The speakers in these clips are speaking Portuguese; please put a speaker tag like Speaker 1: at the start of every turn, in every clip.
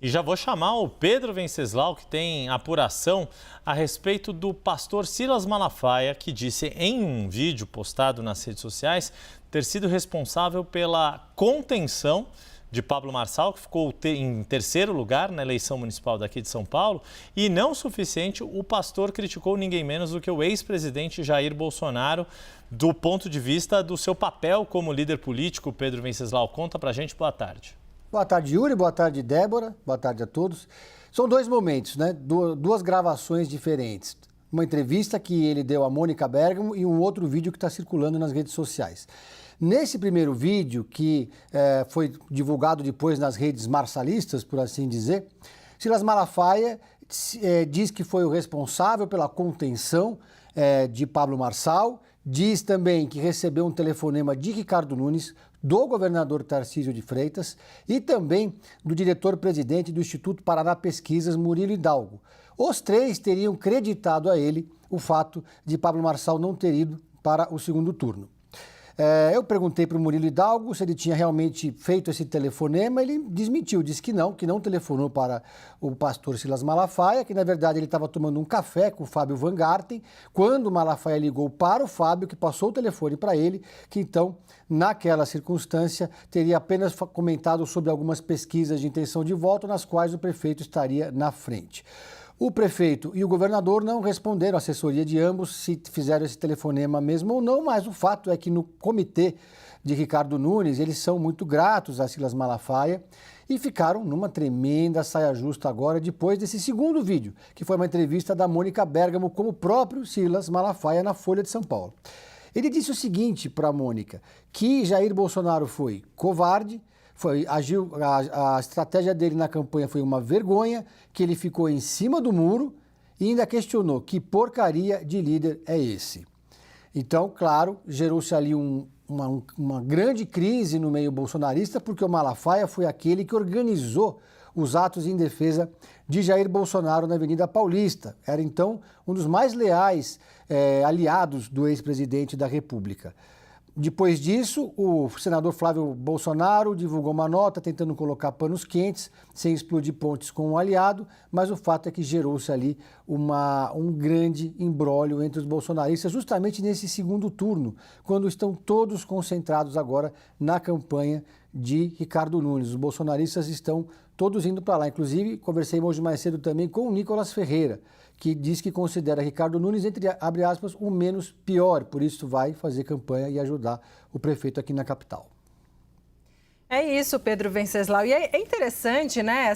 Speaker 1: E já vou chamar o Pedro Venceslau, que tem apuração a respeito do pastor Silas Malafaia, que disse em um vídeo postado nas redes sociais ter sido responsável pela contenção de Pablo Marçal, que ficou em terceiro lugar na eleição municipal daqui de São Paulo. E não o suficiente, o pastor criticou ninguém menos do que o ex-presidente Jair Bolsonaro, do ponto de vista do seu papel como líder político. Pedro Venceslau, conta pra gente. Boa tarde.
Speaker 2: Boa tarde, Yuri. Boa tarde, Débora. Boa tarde a todos. São dois momentos, né? Duas gravações diferentes. Uma entrevista que ele deu a Mônica Bergamo e um outro vídeo que está circulando nas redes sociais. Nesse primeiro vídeo, que foi divulgado depois nas redes marçalistas, por assim dizer, Silas Malafaia diz que foi o responsável pela contenção de Pablo Marçal, diz também que recebeu um telefonema de Ricardo Nunes, do governador Tarcísio de Freitas e também do diretor-presidente do Instituto Paraná Pesquisas, Murilo Hidalgo. Os três teriam creditado a ele o fato de Pablo Marçal não ter ido para o segundo turno. Eu perguntei para o Murilo Hidalgo se ele tinha realmente feito esse telefonema. Ele desmentiu, disse que não telefonou para o pastor Silas Malafaia, que na verdade ele estava tomando um café com o Fábio Van Garten, quando o Malafaia ligou para o Fábio, que passou o telefone para ele, que então, naquela circunstância, teria apenas comentado sobre algumas pesquisas de intenção de voto, nas quais o prefeito estaria na frente. O prefeito e o governador não responderam, a assessoria de ambos, se fizeram esse telefonema mesmo ou não, mas o fato é que no comitê de Ricardo Nunes, eles são muito gratos a Silas Malafaia e ficaram numa tremenda saia justa agora, depois desse segundo vídeo, que foi uma entrevista da Mônica Bergamo com o próprio Silas Malafaia na Folha de São Paulo. Ele disse o seguinte para a Mônica, que Jair Bolsonaro foi covarde, a estratégia dele na campanha foi uma vergonha, que ele ficou em cima do muro e ainda questionou que porcaria de líder é esse. Então, claro, gerou-se ali uma grande crise no meio bolsonarista, porque o Malafaia foi aquele que organizou os atos em defesa de Jair Bolsonaro na Avenida Paulista. Era, então, um dos mais leais aliados do ex-presidente da República. Depois disso, o senador Flávio Bolsonaro divulgou uma nota tentando colocar panos quentes, sem explodir pontes com um aliado, mas o fato é que gerou-se ali um grande imbróglio entre os bolsonaristas, justamente nesse segundo turno, quando estão todos concentrados agora na campanha de Ricardo Nunes. Os bolsonaristas estão todos indo para lá. Inclusive, conversei hoje mais cedo também com o Nicolas Ferreira, que diz que considera Ricardo Nunes, entre abre aspas, o menos pior. Por isso vai fazer campanha e ajudar o prefeito aqui na capital.
Speaker 3: É isso, Pedro Venceslau. E é interessante, né,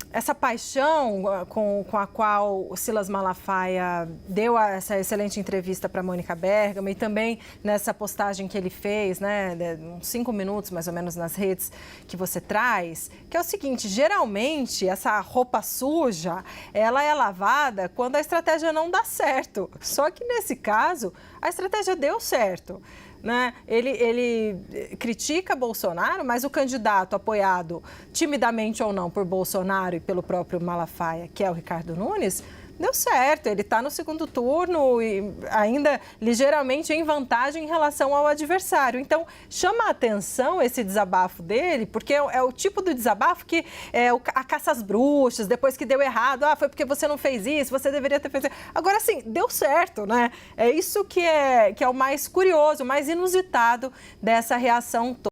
Speaker 3: essa paixão com a qual o Silas Malafaia deu essa excelente entrevista para a Mônica Bergamo e também nessa postagem que ele fez, né, uns 5 minutos mais ou menos nas redes que você traz, que é o seguinte: geralmente essa roupa suja, ela é lavada quando a estratégia não dá certo. Só que nesse caso, a estratégia deu certo. Né? Ele critica Bolsonaro, mas o candidato apoiado timidamente ou não por Bolsonaro e pelo próprio Malafaia, que é o Ricardo Nunes, deu certo. Ele está no segundo turno e ainda ligeiramente em vantagem em relação ao adversário. Então, chama a atenção esse desabafo dele, porque é o tipo do desabafo que é a caça às bruxas, depois que deu errado, foi porque você não fez isso, você deveria ter feito isso. Agora, sim, deu certo, né? É isso que é o mais curioso, o mais inusitado dessa reação toda.